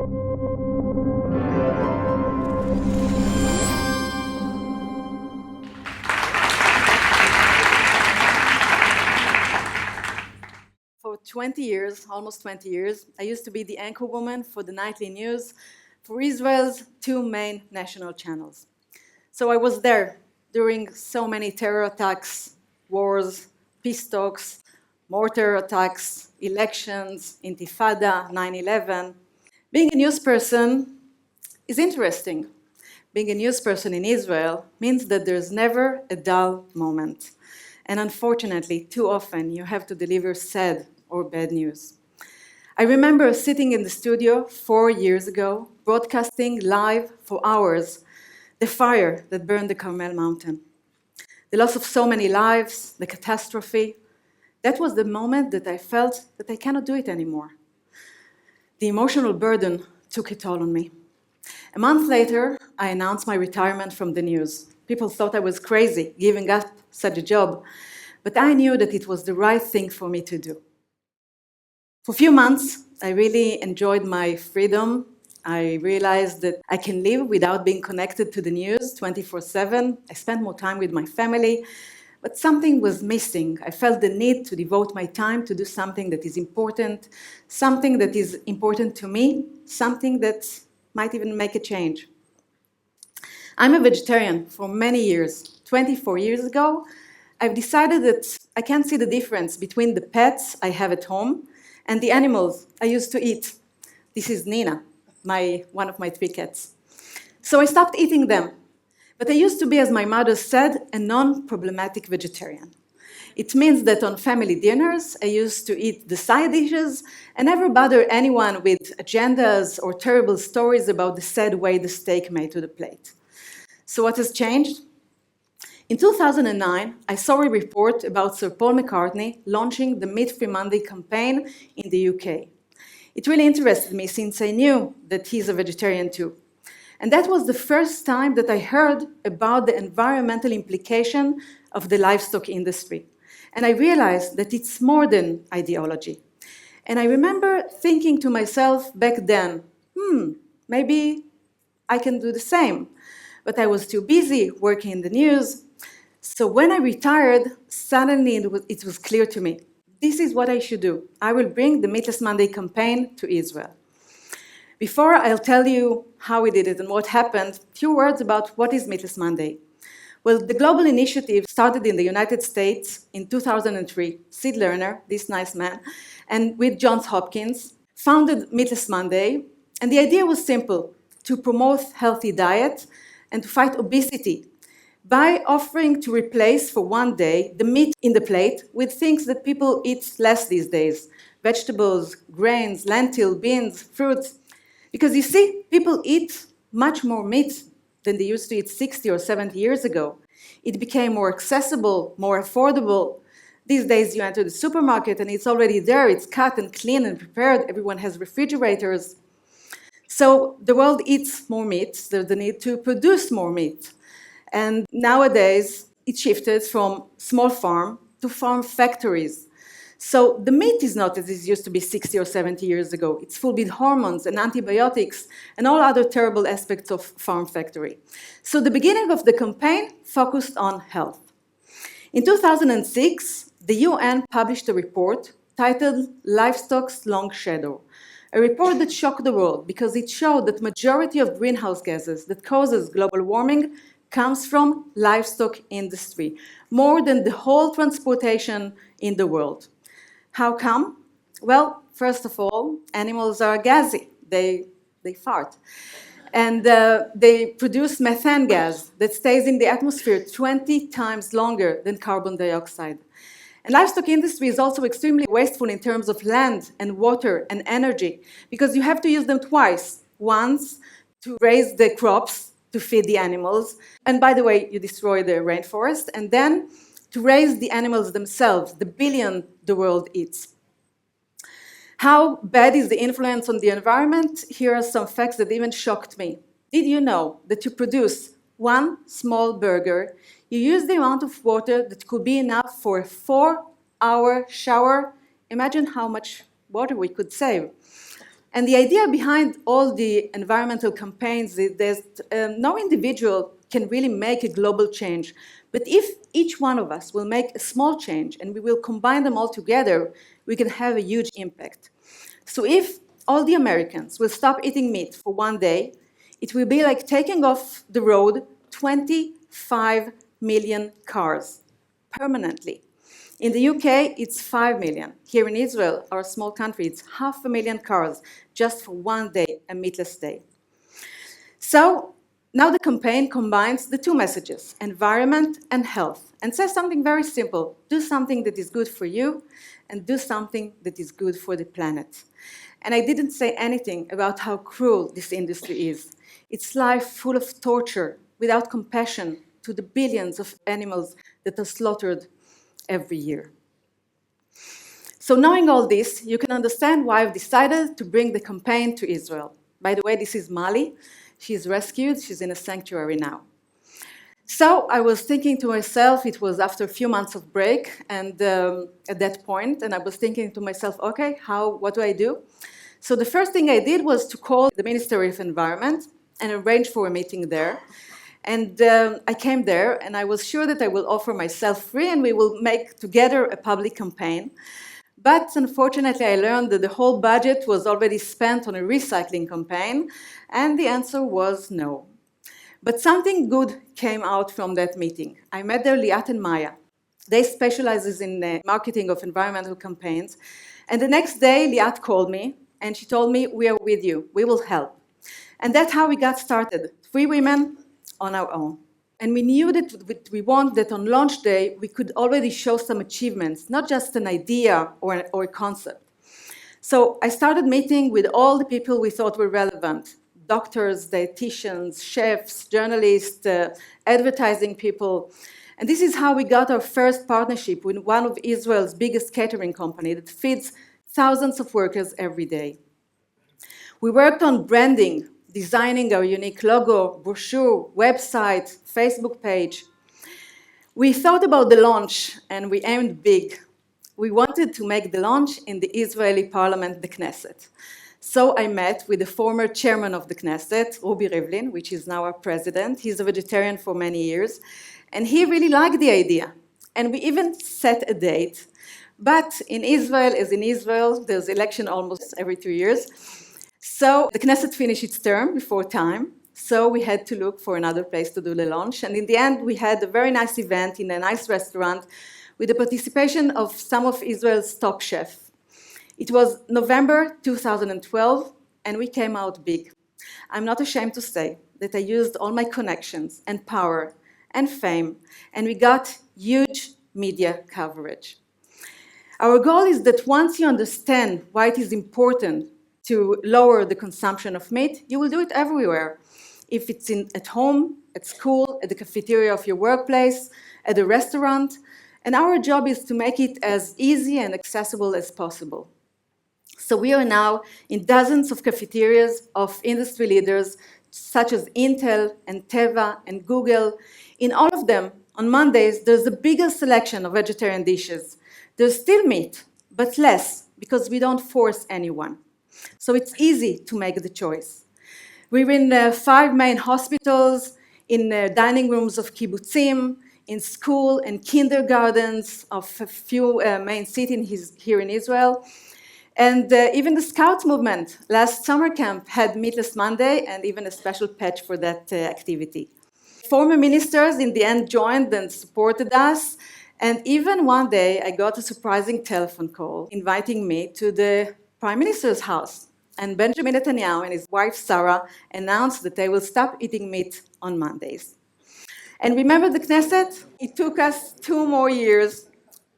For 20 years, almost 20 years, I used to be the anchorwoman for the nightly news for Israel's two main national channels. So I was there during so many terror attacks, wars, peace talks, more terror attacks, elections, intifada, 9/11. Being a news person is interesting. Being a news person in Israel means that there's never a dull moment. And unfortunately, too often, you have to deliver sad or bad news. I remember sitting in the studio 4 years ago, broadcasting live for hours the fire that burned the Carmel Mountain. The loss of so many lives, the catastrophe. That was the moment that I felt that I cannot do it anymore. The emotional burden took a toll on me. A month later, I announced my retirement from the news. People thought I was crazy, giving up such a job, but I knew that it was the right thing for me to do. For a few months, I really enjoyed my freedom. I realized that I can live without being connected to the news 24/7. I spent more time with my family, but something was missing. I felt the need to devote my time to do something that is important to me, something that might even make a change. I'm a vegetarian for many years. 24 years ago, I've decided that I can't see the difference between the pets I have at home and the animals I used to eat. This is Nina, one of my 3 cats. So I stopped eating them. But I used to be, as my mother said, a non-problematic vegetarian. It means that on family dinners, I used to eat the side dishes and never bother anyone with agendas or terrible stories about the sad way the steak made to the plate. So what has changed? In 2009, I saw a report about Sir Paul McCartney launching the Meat-Free Monday campaign in the UK. It really interested me since I knew that he's a vegetarian too. And that was the first time that I heard about the environmental implication of the livestock industry. And I realized that it's more than ideology. And I remember thinking to myself back then, maybe I can do the same. But I was too busy working in the news. So when I retired, suddenly it was clear to me, this is what I should do. I will bring the Meatless Monday campaign to Israel. Before I'll tell you how we did it and what happened, a few words about what is Meatless Monday. Well, the global initiative started in the United States in 2003. Sid Lerner, this nice man, and with Johns Hopkins, founded Meatless Monday. And the idea was simple, to promote healthy diet and to fight obesity by offering to replace for one day the meat in the plate with things that people eat less these days. Vegetables, grains, lentil, beans, fruits. Because you see, people eat much more meat than they used to eat 60 or 70 years ago. It became more accessible, more affordable. These days you enter the supermarket and it's already there, it's cut and clean and prepared, everyone has refrigerators. So the world eats more meat, there's the need to produce more meat. And nowadays it shifted from small farm to farm factories. So the meat is not as it used to be 60 or 70 years ago. It's full with hormones and antibiotics and all other terrible aspects of farm factory. So the beginning of the campaign focused on health. In 2006, the UN published a report titled Livestock's Long Shadow, a report that shocked the world because it showed that majority of greenhouse gases that causes global warming comes from livestock industry, more than the whole transportation in the world. How come? Well, first of all, animals are gassy. They fart. And they produce methane gas that stays in the atmosphere 20 times longer than carbon dioxide. And livestock industry is also extremely wasteful in terms of land and water and energy because you have to use them twice. Once to raise the crops to feed the animals. And by the way, you destroy the rainforest. And then to raise the animals themselves, the billion the world eats. How bad is the influence on the environment? Here are some facts that even shocked me. Did you know that to produce one small burger, you use the amount of water that could be enough for a 4-hour shower? Imagine how much water we could save. And the idea behind all the environmental campaigns is that no individual can really make a global change. But if each one of us will make a small change and we will combine them all together, we can have a huge impact. So if all the Americans will stop eating meat for one day, it will be like taking off the road 25 million cars permanently. In the UK, it's 5 million. Here in Israel, our small country, it's 500,000 cars just for one day, a meatless day. So now the campaign combines the two messages, environment and health, and says something very simple. Do something that is good for you and do something that is good for the planet. And I didn't say anything about how cruel this industry is. It's life full of torture, without compassion to the billions of animals that are slaughtered every year. So knowing all this, you can understand why I've decided to bring the campaign to Israel. By the way, this is Mali. She's rescued. She's in a sanctuary now. So I was thinking to myself, it was after a few months of break, and at that point, and I was thinking to myself, okay, what do I do? So the first thing I did was to call the Ministry of Environment and arrange for a meeting there. And I came there, and I was sure that I will offer myself free, and we will make together a public campaign. But unfortunately, I learned that the whole budget was already spent on a recycling campaign, and the answer was no. But something good came out from that meeting. I met there Liat and Maya. They specialize in the marketing of environmental campaigns. And the next day, Liat called me, and she told me, we are with you, we will help. And that's how we got started, 3 women on our own. And we knew that we want that on launch day, we could already show some achievements, not just an idea or a concept. So I started meeting with all the people we thought were relevant, doctors, dietitians, chefs, journalists, advertising people. And this is how we got our first partnership with one of Israel's biggest catering company that feeds thousands of workers every day. We worked on branding, designing our unique logo, brochure, website, Facebook page. We thought about the launch and we aimed big. We wanted to make the launch in the Israeli parliament, the Knesset. So I met with the former chairman of the Knesset, Ruby Rivlin, which is now our president. He's a vegetarian for many years, and he really liked the idea. And we even set a date. But in Israel, as in Israel, there's election almost every 2 years. So the Knesset finished its term before time, so we had to look for another place to do the launch. And in the end, we had a very nice event in a nice restaurant with the participation of some of Israel's top chefs. It was November 2012, and we came out big. I'm not ashamed to say that I used all my connections and power and fame, and we got huge media coverage. Our goal is that once you understand why it is important to lower the consumption of meat, you will do it everywhere. If it's at home, at school, at the cafeteria of your workplace, at a restaurant. And our job is to make it as easy and accessible as possible. So we are now in dozens of cafeterias of industry leaders, such as Intel and Teva and Google. In all of them, on Mondays, there's the biggest selection of vegetarian dishes. There's still meat, but less, because we don't force anyone. So it's easy to make the choice. We're in 5 main hospitals, in dining rooms of kibbutzim, in school and kindergartens of a few main cities here in Israel. And even the Scouts movement last summer camp had Meatless Monday and even a special patch for that activity. Former ministers in the end joined and supported us. And even one day I got a surprising telephone call inviting me to the Prime Minister's house. And Benjamin Netanyahu and his wife Sarah announced that they will stop eating meat on Mondays. And remember the Knesset? It took us 2 more years,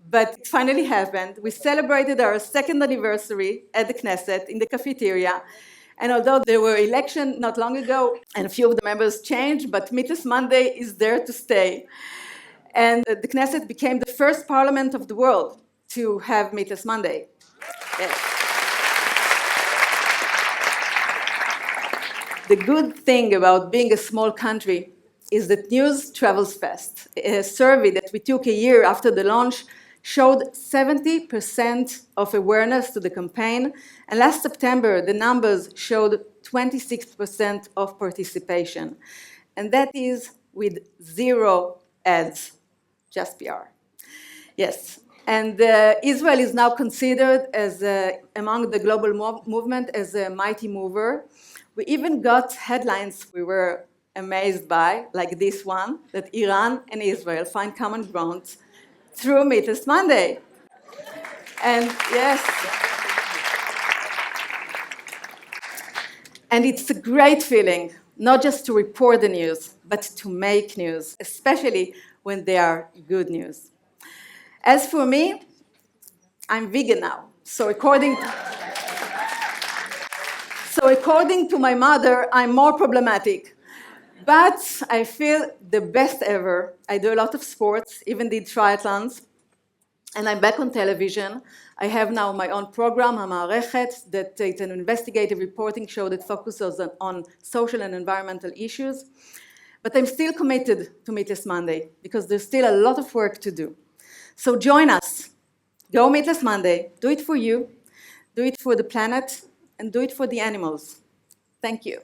but it finally happened. We celebrated our 2nd anniversary at the Knesset in the cafeteria. And although there were elections not long ago, and a few of the members changed, but Meatless Monday is there to stay. And the Knesset became the first parliament of the world to have Meatless Monday. Yes. The good thing about being a small country is that news travels fast. A survey that we took a year after the launch showed 70% of awareness to the campaign, and last September, the numbers showed 26% of participation. And that is with 0 ads, just PR. Yes, and Israel is now considered as among the global movement as a mighty mover. We even got headlines we were amazed by, like this one, that Iran and Israel find common ground through Meatless Monday. And yes, and it's a great feeling, not just to report the news, but to make news, especially when they are good news. As for me, I'm vegan now. So according to my mother, I'm more problematic. But I feel the best ever. I do a lot of sports, even did triathlons, and I'm back on television. I have now my own program, hamaarechet, that it's an investigative reporting show that focuses on social and environmental issues. But I'm still committed to Meatless Monday because there's still a lot of work to do. So join us. Go Meatless Monday. Do it for you, do it for the planet, and do it for the animals. Thank you.